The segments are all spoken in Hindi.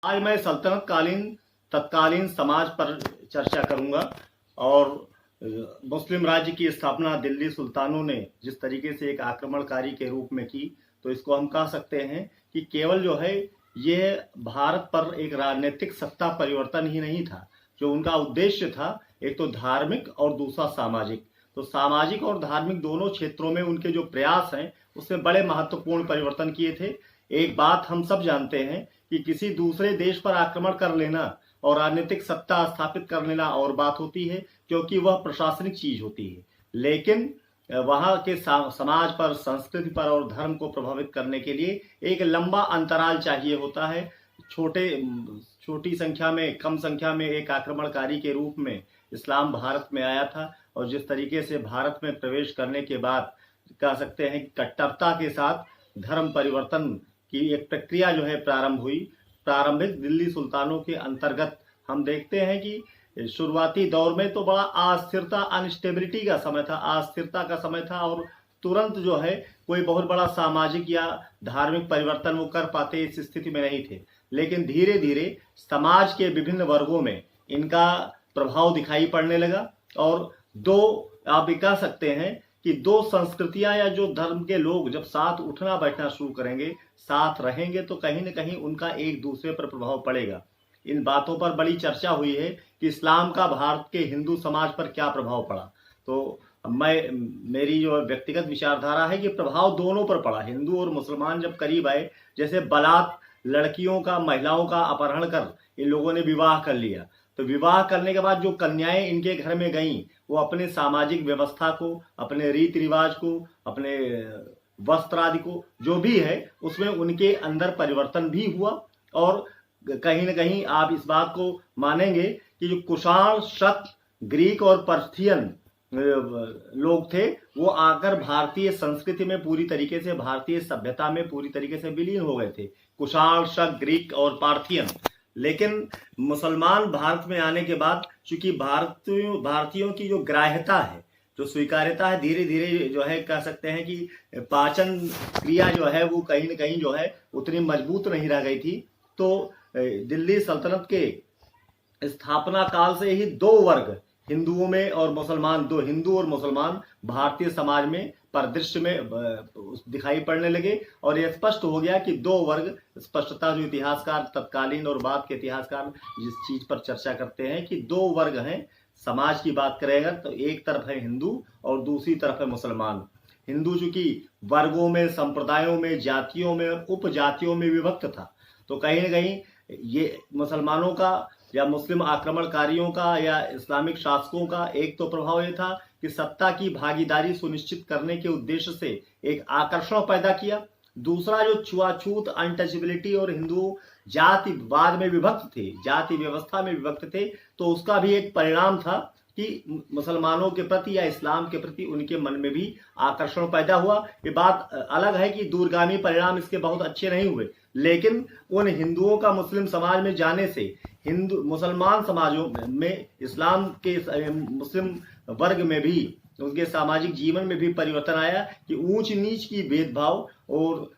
आज मैं सल्तनत कालीन तत्कालीन समाज पर चर्चा करूंगा। और मुस्लिम राज्य की स्थापना दिल्ली सुल्तानों ने जिस तरीके से एक आक्रमणकारी के रूप में की, तो इसको हम कह सकते हैं कि केवल जो है ये भारत पर एक राजनीतिक सत्ता परिवर्तन ही नहीं था। जो उनका उद्देश्य था, एक तो धार्मिक और दूसरा सामाजिक। तो सामाजिक और धार्मिक दोनों क्षेत्रों में उनके जो प्रयास हैं उसमें बड़े महत्वपूर्ण परिवर्तन किए थे। एक बात हम सब जानते हैं कि किसी दूसरे देश पर आक्रमण कर लेना और राजनीतिक सत्ता स्थापित कर लेना और बात होती है, क्योंकि वह प्रशासनिक चीज होती है। लेकिन वहां के समाज पर, संस्कृति पर और धर्म को प्रभावित करने के लिए एक लंबा अंतराल चाहिए होता है। छोटी संख्या में, कम संख्या में एक आक्रमणकारी के रूप में इस्लाम भारत में आया था, और जिस तरीके से भारत में प्रवेश करने के बाद कह सकते हैं कि कट्टरता के साथ धर्म परिवर्तन की एक प्रक्रिया जो है प्रारंभ हुई। प्रारंभिक दिल्ली सुल्तानों के अंतर्गत हम देखते हैं कि शुरुआती दौर में तो बड़ा अस्थिरता, अनस्टेबिलिटी का समय था, अस्थिरता का समय था, और तुरंत जो है कोई बहुत बड़ा सामाजिक या धार्मिक परिवर्तन वो कर पाते इस स्थिति में नहीं थे। लेकिन धीरे धीरे समाज के विभिन्न वर्गों में इनका प्रभाव दिखाई पड़ने लगा, और आप भी कह सकते हैं कि दो संस्कृतियां या जो धर्म के लोग जब साथ उठना बैठना शुरू करेंगे, साथ रहेंगे, तो कहीं न कहीं उनका एक दूसरे पर प्रभाव पड़ेगा। इन बातों पर बड़ी चर्चा हुई है कि इस्लाम का भारत के हिंदू समाज पर क्या प्रभाव पड़ा। तो मेरी जो व्यक्तिगत विचारधारा है कि प्रभाव दोनों पर पड़ा। हिंदू और मुसलमान जब करीब आए, जैसे बलात् लड़कियों का, महिलाओं का अपहरण कर इन लोगों ने विवाह कर लिया, तो विवाह करने के बाद जो कन्याएं इनके घर में गईं, वो अपने सामाजिक व्यवस्था को, अपने रीति रिवाज को, अपने वस्त्र आदि को, जो भी है उसमें उनके अंदर परिवर्तन भी हुआ। और कहीं न कहीं आप इस बात को मानेंगे कि जो कुषाण, शक, ग्रीक और पर्थियन लोग थे, वो आकर भारतीय संस्कृति में पूरी तरीके से, भारतीय सभ्यता में पूरी तरीके से विलीन हो गए थे। कुषाण, शक, ग्रीक और पार्थियन। लेकिन मुसलमान भारत में आने के बाद, चूंकि भारतीयों की जो ग्राह्यता है, जो स्वीकार्यता है, धीरे धीरे जो है कह सकते हैं कि पाचन क्रिया जो है वो कहीं न कहीं जो है उतनी मजबूत नहीं रह गई थी। तो दिल्ली सल्तनत के स्थापना काल से ही दो वर्ग, हिंदुओं में और मुसलमान, दो हिंदू और मुसलमान भारतीय समाज में परिदृश्य में दिखाई पड़ने लगे। और यह स्पष्ट हो गया कि दो वर्ग, स्पष्टता जो इतिहासकार तत्कालीन और बाद के इतिहासकार जिस चीज पर चर्चा करते हैं कि दो वर्ग हैं। समाज की बात करेगा तो एक तरफ है हिंदू और दूसरी तरफ है मुसलमान। हिंदू चूंकि वर्गों में, संप्रदायों में, जातियों में, उपजातियों में विभक्त था, तो कहीं न कहीं ये मुसलमानों का या मुस्लिम आक्रमणकारियों का या इस्लामिक शासकों का एक तो प्रभाव यह था कि सत्ता की भागीदारी सुनिश्चित करने के उद्देश्य से एक आकर्षण पैदा किया। दूसरा जो छुआछूत, अनटचेबिलिटी और हिंदू जातिवाद में विभक्त थे, जाति व्यवस्था में विभक्त थे, तो उसका भी एक परिणाम था कि मुसलमानों के प्रति या इस्लाम के प्रति उनके मन में भी आकर्षण पैदा हुआ। ये बात अलग है कि दूरगामी परिणाम इसके बहुत अच्छे नहीं हुए, लेकिन उन हिंदुओं का मुस्लिम समाज में जाने से हिंदू मुसलमान समाजों में, इस्लाम के मुस्लिम वर्ग में भी, उनके सामाजिक जीवन में भी परिवर्तन आया कि ऊंच नीच की भेदभाव और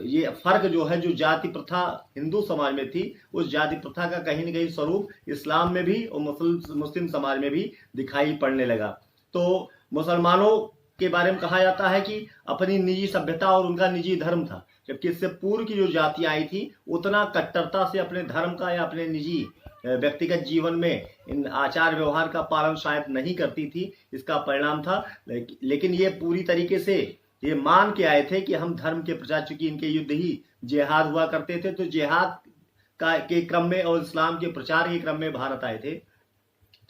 ये फर्क जो है, जो जाति प्रथा हिंदू समाज में थी, उस जाति प्रथा का कहीं न कहीं स्वरूप इस्लाम में भी और मुस्लिम समाज में भी दिखाई पड़ने लगा। तो मुसलमानों के बारे में कहा जाता है कि अपनी निजी सभ्यता और उनका निजी धर्म था, जबकि इससे पूर्व की जो जातियां आई थी उतना कट्टरता से अपने धर्म का या अपने निजी व्यक्तिगत जीवन में इन आचार व्यवहार का पालन शायद नहीं करती थी। इसका परिणाम था। लेकिन ये पूरी तरीके से ये मान के आए थे कि हम धर्म के प्रचार, चूंकि इनके युद्ध ही जिहाद हुआ करते थे, तो जिहाद के क्रम में और इस्लाम के प्रचार के क्रम में भारत आए थे,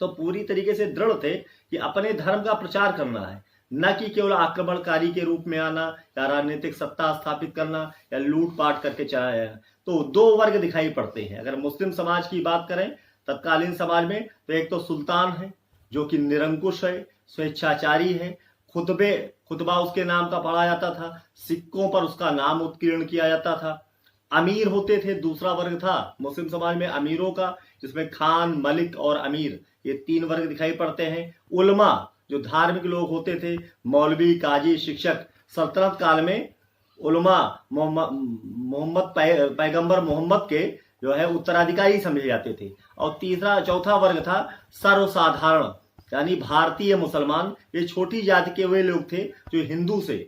तो पूरी तरीके से दृढ़ थे कि अपने धर्म का प्रचार करना है, न कि केवल आक्रमणकारी के रूप में आना या राजनीतिक सत्ता स्थापित करना या लूटपाट करके चलाया। तो दो वर्ग दिखाई पड़ते हैं। अगर मुस्लिम समाज की बात करें तत्कालीन समाज में, तो एक तो सुल्तान है जो कि निरंकुश है, स्वेच्छाचारी है, खुतबा उसके नाम का पढ़ा जाता था, सिक्कों पर उसका नाम उत्कीर्ण किया जाता था। अमीर होते थे, दूसरा वर्ग था मुस्लिम समाज में अमीरों का, जिसमें खान, मलिक और अमीर, ये तीन वर्ग दिखाई पड़ते हैं। उलमा जो धार्मिक लोग होते थे, मौलवी, काजी, शिक्षक। सल्तनत काल में उलमा मोहम्मद पैगंबर मोहम्मद के जो है उत्तराधिकारी समझे जाते थे। और तीसरा चौथा वर्ग था सर्वसाधारण, यानी भारतीय मुसलमान। ये छोटी जाति के वे लोग थे जो हिंदू से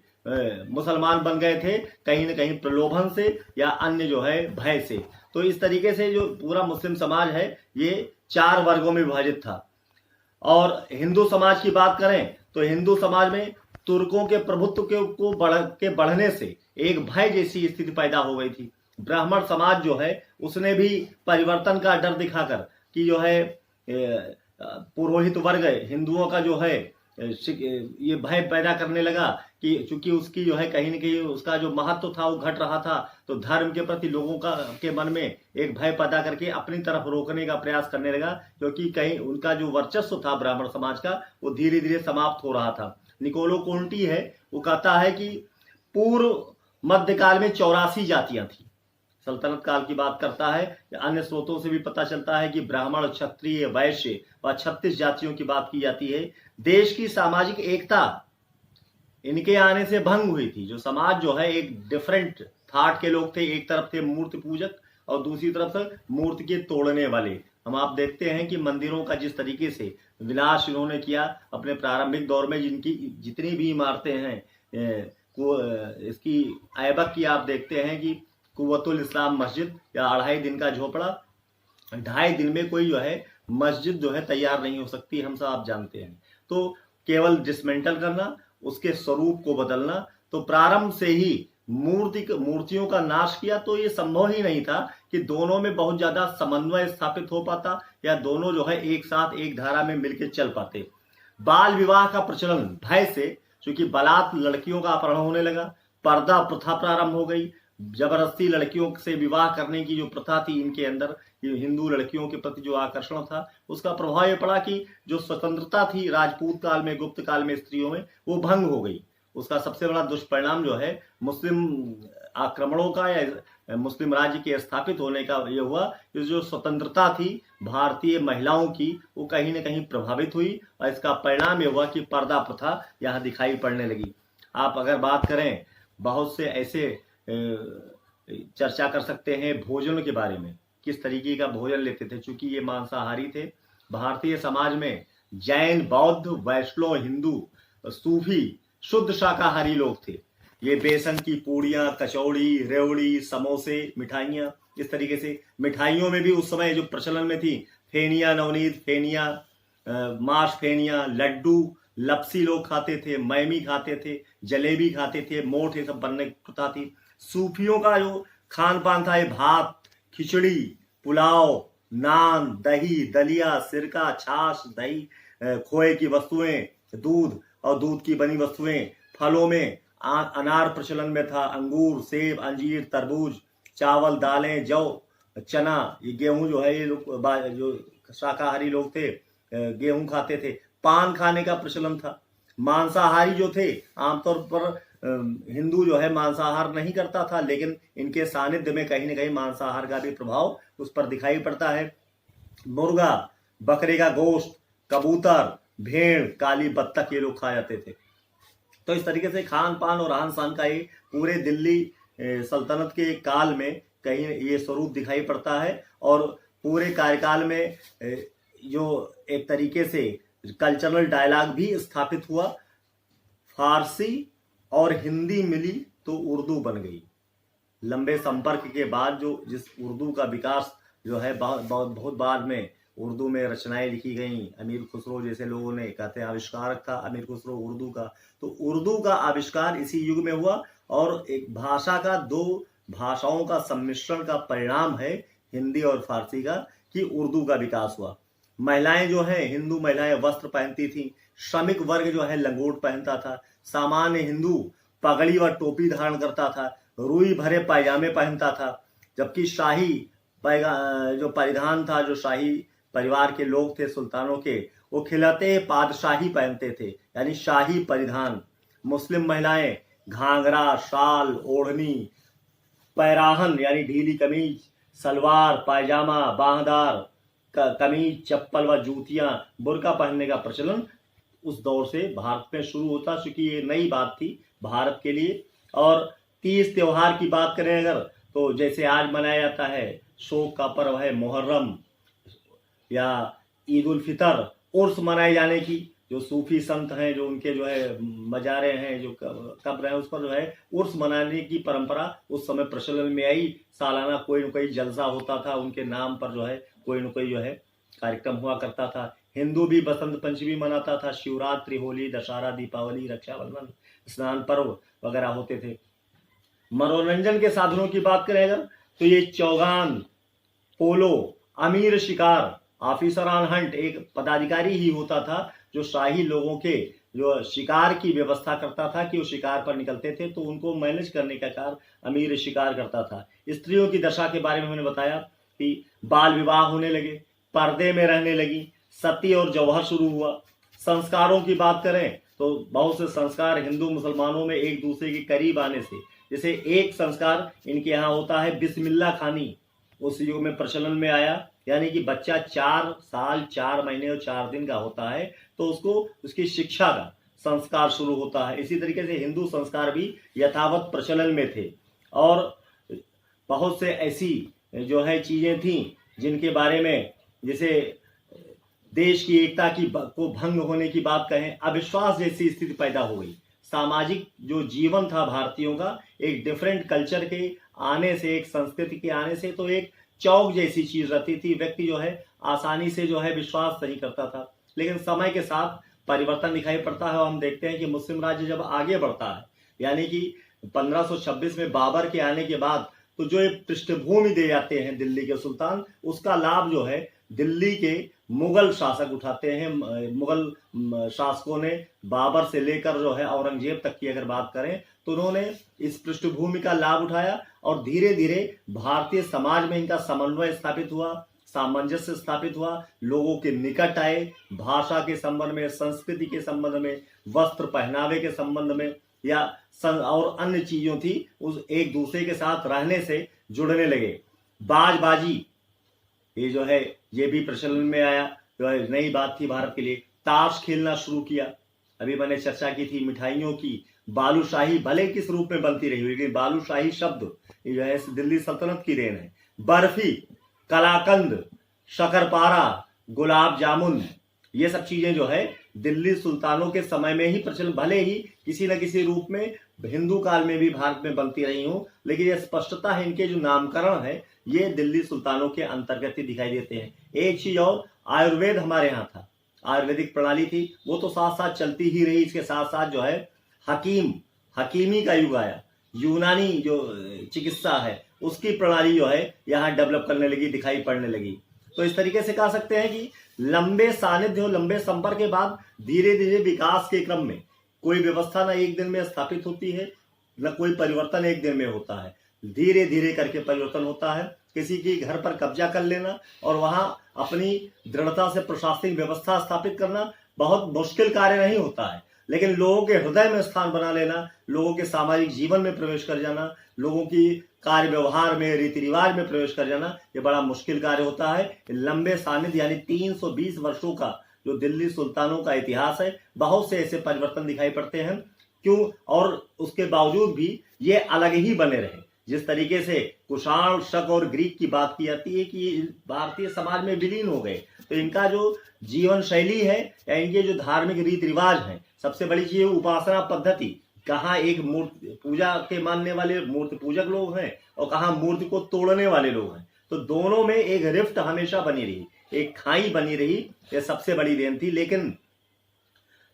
मुसलमान बन गए थे, कहीं न कहीं प्रलोभन से या अन्य जो है भय से। तो इस तरीके से जो पूरा मुस्लिम समाज है ये 4 वर्गों में विभाजित था। और हिंदू समाज की बात करें तो हिंदू समाज में तुर्कों के प्रभुत्व को बढ़ने से एक भय जैसी स्थिति पैदा हो गई थी। ब्राह्मण समाज जो है उसने भी परिवर्तन का डर दिखाकर कि जो है पुरोहित वर्ग हिंदुओं का जो है ये भय पैदा करने लगा कि चूंकि उसकी जो है कहीं न कहीं उसका जो महत्व था वो घट रहा था, तो धर्म के प्रति लोगों का के मन में एक भय पैदा करके अपनी तरफ रोकने का प्रयास करने लगा, क्योंकि कहीं उनका जो वर्चस्व था ब्राह्मण समाज का वो धीरे धीरे समाप्त हो रहा था। निकोलो कोंटी है वो कहता है कि पूर्व मध्यकाल में 84 जातियां थी, सल्तनत काल की बात करता है। अन्य स्रोतों से भी पता चलता है कि ब्राह्मण, क्षत्रिय, वैश्य व 36 जातियों की बात की जाती है। देश की सामाजिक एकता इनके आने से भंग हुई थी। जो समाज जो है एक डिफरेंट थाट के लोग थे, एक तरफ थे मूर्ति पूजक और दूसरी तरफ से मूर्ति के तोड़ने वाले। हम आप देखते हैं कि मंदिरों का जिस तरीके से विनाश इन्होंने किया अपने प्रारंभिक दौर में, जिनकी जितनी भी इमारतें हैं इसकी ऐबक की आप देखते हैं कि कुव्वतुल इस्लाम मस्जिद या 2.5 दिन का झोपड़ा, 2.5 दिन में कोई जो है मस्जिद जो है तैयार नहीं हो सकती, हम सब आप जानते हैं। तो केवल डिसमेंटल करना, उसके स्वरूप को बदलना, तो प्रारंभ से ही मूर्तियों का नाश किया। तो ये संभव ही नहीं था कि दोनों में बहुत ज्यादा समन्वय स्थापित हो पाता या दोनों जो है एक साथ एक धारा में मिलकर चल पाते। बाल विवाह का प्रचलन भय से, क्योंकि बलात् लड़कियों का अपहरण होने लगा, पर्दा प्रथा प्रारंभ हो गई, जबरदस्ती लड़कियों से विवाह करने की जो प्रथा थी इनके अंदर, ये हिंदू लड़कियों के प्रति जो आकर्षण था उसका प्रभाव ये पड़ा कि जो स्वतंत्रता थी राजपूत काल में, गुप्त काल में स्त्रियों में, वो भंग हो गई। उसका सबसे बड़ा दुष्परिणाम जो है मुस्लिम आक्रमणों का या मुस्लिम राज्य के स्थापित होने का ये हुआ कि जो स्वतंत्रता थी भारतीय महिलाओं की वो कहीं न कहीं प्रभावित हुई, और इसका परिणाम ये हुआ कि पर्दा प्रथा यहाँ दिखाई पड़ने लगी। आप अगर बात करें बहुत से ऐसे चर्चा कर सकते हैं भोजन के बारे में, किस तरीके का भोजन लेते थे। चूंकि ये मांसाहारी थे, भारतीय समाज में जैन, बौद्ध, वैष्णव, हिंदू, सूफी शुद्ध शाकाहारी लोग थे। ये बेसन की पूड़ियां, कचौड़ी, रेवड़ी, समोसे, मिठाइयां, इस तरीके से मिठाइयों में भी उस समय जो प्रचलन में थी फेनिया, नवनीत फेनिया, माश फेनिया, लड्डू, लपसी लोग खाते थे, मैमी खाते थे, जलेबी खाते थे, मोठ, ये सब बनने की प्रथा थी। सूफियों का जो खान पान था ये भात, खिचड़ी, पुलाव, नान, दही, दलिया, सिरका, छाछ, दही, खोए की वस्तुएं, दूध और दूध की बनी वस्तुएं, फलों में अनार प्रचलन में था, अंगूर, सेब, अंजीर, तरबूज, चावल, दालें, जौ, चना, ये गेहूं जो है ये लोग जो शाकाहारी लोग थे गेहूं खाते थे। पान खाने का प्रचलन था। मांसाहारी जो थे आमतौर पर हिंदू जो है मांसाहार नहीं करता था, लेकिन इनके सानिध्य में कहीं न कहीं मांसाहार का भी प्रभाव उस पर दिखाई पड़ता है। मुर्गा, बकरे का गोश्त, कबूतर, भेड़, काली बत्तख ये लोग खाए जाते थे। तो इस तरीके से खान पान और रहन सहन का ये पूरे दिल्ली सल्तनत के काल में कहीं ये स्वरूप दिखाई पड़ता है। और पूरे कार्यकाल में जो एक तरीके से कल्चरल डायलॉग भी स्थापित हुआ। फारसी और हिंदी मिली तो उर्दू बन गई। लंबे संपर्क के बाद जो जिस उर्दू का विकास जो है बहुत बाद में उर्दू में रचनाएं लिखी गई। अमीर खुसरो जैसे लोगों ने कहते हैं आविष्कारक था अमीर खुसरो उर्दू का। तो उर्दू का आविष्कार इसी युग में हुआ और एक भाषा का, दो भाषाओं का सम्मिश्रण का परिणाम है हिंदी और फारसी का कि उर्दू का विकास हुआ। महिलाएं जो है, हिंदू महिलाएं वस्त्र पहनती थी, श्रमिक वर्ग जो है लंगोट पहनता था, सामान्य हिंदू पगड़ी व टोपी धारण करता था, रुई भरे पायजामे पहनता था। जबकि शाही जो परिधान था, जो शाही परिवार के लोग थे सुल्तानों के, वो खिलते पादशाही पहनते थे, यानी शाही परिधान। मुस्लिम महिलाएं घाघरा, शाल, ओढ़नी, पैराहन यानी ढीली कमीज, सलवार, पायजामा, बांहदार कमीज, चप्पल व जूतियां, बुर्का पहनने का प्रचलन उस दौर से भारत में शुरू होता, क्योंकि ये नई बात थी भारत के लिए। और तीज त्योहार की बात करें अगर, तो जैसे आज मनाया जाता है शोक का पर्व है मुहर्रम या ईद उल फितर, उर्स मनाए जाने की, जो सूफी संत हैं, जो उनके जो है मजारे हैं, जो कब्र हैं, उस पर जो है उर्स मनाने की परंपरा उस समय प्रचलन में आई। सालाना कोई न कोई जलसा होता था, उनके नाम पर जो है कोई न कोई जो है कार्यक्रम हुआ करता था। हिंदू भी बसंत पंचमी मनाता था, शिवरात्रि, होली, दशहरा, दीपावली, रक्षाबंधन, स्नान पर्व वगैरह होते थे। मनोरंजन के साधनों की बात करें अगर, तो ये चौगान, पोलो, अमीर शिकार, ऑफिसर ऑन हंट, एक पदाधिकारी ही होता था जो शाही लोगों के जो शिकार की व्यवस्था करता था कि वो शिकार पर निकलते थे, तो उनको मैनेज करने का कार्य अमीर शिकार करता था। स्त्रियों की दशा के बारे में मैंने बताया कि बाल विवाह होने लगे, पर्दे में रहने लगी, सती और जौहर शुरू हुआ। संस्कारों की बात करें तो बहुत से संस्कार हिंदू मुसलमानों में एक दूसरे के करीब आने से, जैसे एक संस्कार इनके यहाँ होता है बिस्मिल्लाह खानी, उस युग में प्रचलन में आया, यानी कि बच्चा 4 साल 4 महीने और 4 दिन का होता है तो उसको उसकी शिक्षा का संस्कार शुरू होता है। इसी तरीके से हिंदू संस्कार भी यथावत प्रचलन में थे और बहुत से ऐसी जो है चीजें थी जिनके बारे में, जैसे देश की एकता की को भंग होने की बात कहें, अविश्वास जैसी स्थिति पैदा हो गई। सामाजिक जो जीवन था भारतीयों का, एक डिफरेंट कल्चर के आने से, एक संस्कृति के आने से, तो एक चौक जैसी चीज रहती थी। व्यक्ति जो है आसानी से जो है विश्वास नहीं करता था, लेकिन समय के साथ परिवर्तन दिखाई पड़ता है और हम देखते हैं कि मुस्लिम राज्य जब आगे बढ़ता है, यानी कि 1526 में बाबर के आने के बाद, तो जो एक पृष्ठभूमि दे जाते हैं दिल्ली के सुल्तान, उसका लाभ जो है दिल्ली के मुगल शासक उठाते हैं। मुगल शासकों ने बाबर से लेकर जो है औरंगजेब तक की अगर बात करें तो उन्होंने इस पृष्ठभूमि का लाभ उठाया और धीरे धीरे भारतीय समाज में इनका समन्वय स्थापित हुआ, सामंजस्य स्थापित हुआ, लोगों के निकट आए, भाषा के संबंध में, संस्कृति के संबंध में, वस्त्र पहनावे के संबंध में या और अन्य चीजों थी, उस एक दूसरे के साथ रहने से जुड़ने लगे। बाजबाजी ये जो है ये भी प्रचलन में आया, जो है नई बात थी भारत के लिए। ताश खेलना शुरू किया, अभी मैंने चर्चा की थी मिठाइयों की। बालूशाही भले किस रूप में बनती रही, लेकिन बालूशाही शब्द ये जो है दिल्ली सल्तनत की देन है। बर्फी, कलाकंद, शक्करपारा, गुलाब जामुन, ये सब चीजें जो है दिल्ली सुल्तानों के समय में ही प्रचलन, भले ही किसी न किसी रूप में हिंदू काल में भी भारत में बनती रही हूं, लेकिन ये स्पष्टता है इनके जो नामकरण है ये दिल्ली सुल्तानों के अंतर्गत ही दिखाई देते हैं। एक चीज और, आयुर्वेद हमारे यहाँ था, आयुर्वेदिक प्रणाली थी, वो तो साथ साथ चलती ही रही। इसके साथ साथ जो है हकीमी का युग आया, यूनानी जो चिकित्सा है उसकी प्रणाली जो है यहाँ डेवलप करने लगी, दिखाई पड़ने लगी। तो इस तरीके से कह सकते हैं कि लंबे सानिध्य और लंबे संपर्क के बाद धीरे धीरे विकास के क्रम में कोई व्यवस्था ना एक दिन में स्थापित होती है, न कोई परिवर्तन एक दिन में होता है, धीरे धीरे करके परिवर्तन होता है। किसी की घर पर कब्जा कर लेना और वहां अपनी दृढ़ता से प्रशासनिक व्यवस्था स्थापित करना बहुत मुश्किल कार्य नहीं होता है, लेकिन लोगों के हृदय में स्थान बना लेना, लोगों के सामाजिक जीवन में प्रवेश कर जाना, लोगों की कार्य व्यवहार में, रीति रिवाज में प्रवेश कर जाना, ये बड़ा मुश्किल कार्य होता है। लंबे सानिध्य यानी 320 वर्षों का जो दिल्ली सुल्तानों का इतिहास है, बहुत से ऐसे परिवर्तन दिखाई पड़ते हैं। क्यों? और उसके बावजूद भी ये अलग ही बने रहे। जिस तरीके से कुषाण, शक और ग्रीक की बात की जाती है कि भारतीय समाज में विलीन हो गए, तो इनका जो जीवन शैली है या इनके जो धार्मिक रीति रिवाज हैं, सबसे बड़ी चीज उपासना पद्धति, कहाँ एक मूर्ति पूजा के मानने वाले मूर्ति पूजक लोग हैं और कहाँ मूर्ति को तोड़ने वाले लोग हैं, तो दोनों में एक रिफ्ट हमेशा बनी रही, एक खाई बनी रही, यह सबसे बड़ी देन थी। लेकिन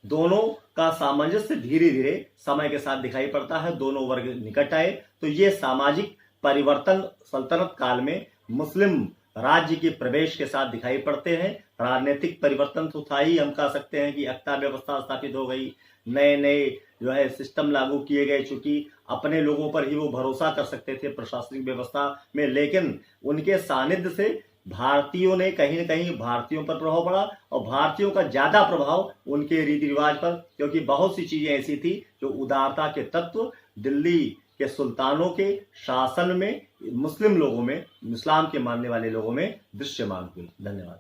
दोनों का सामंजस्य धीरे धीरे समय के साथ दिखाई पड़ता है, दोनों वर्ग निकट आए, तो ये सामाजिक परिवर्तन सल्तनत काल में मुस्लिम राज्य के प्रवेश के साथ दिखाई पड़ते हैं। राजनीतिक परिवर्तन तो था ही, हम कह सकते हैं कि अक्ता व्यवस्था स्थापित हो गई, नए नए जो है सिस्टम लागू किए गए, चूंकि अपने लोगों पर ही वो भरोसा कर सकते थे प्रशासनिक व्यवस्था में, लेकिन उनके सानिध्य से भारतीयों ने कहीं न कहीं भारतीयों पर प्रभाव पड़ा और भारतीयों का ज्यादा प्रभाव उनके रीति रिवाज पर, क्योंकि बहुत सी चीजें ऐसी थी जो उदारता के तत्व दिल्ली के सुल्तानों के शासन में मुस्लिम लोगों में, इस्लाम के मानने वाले लोगों में दृश्यमान हुए। धन्यवाद।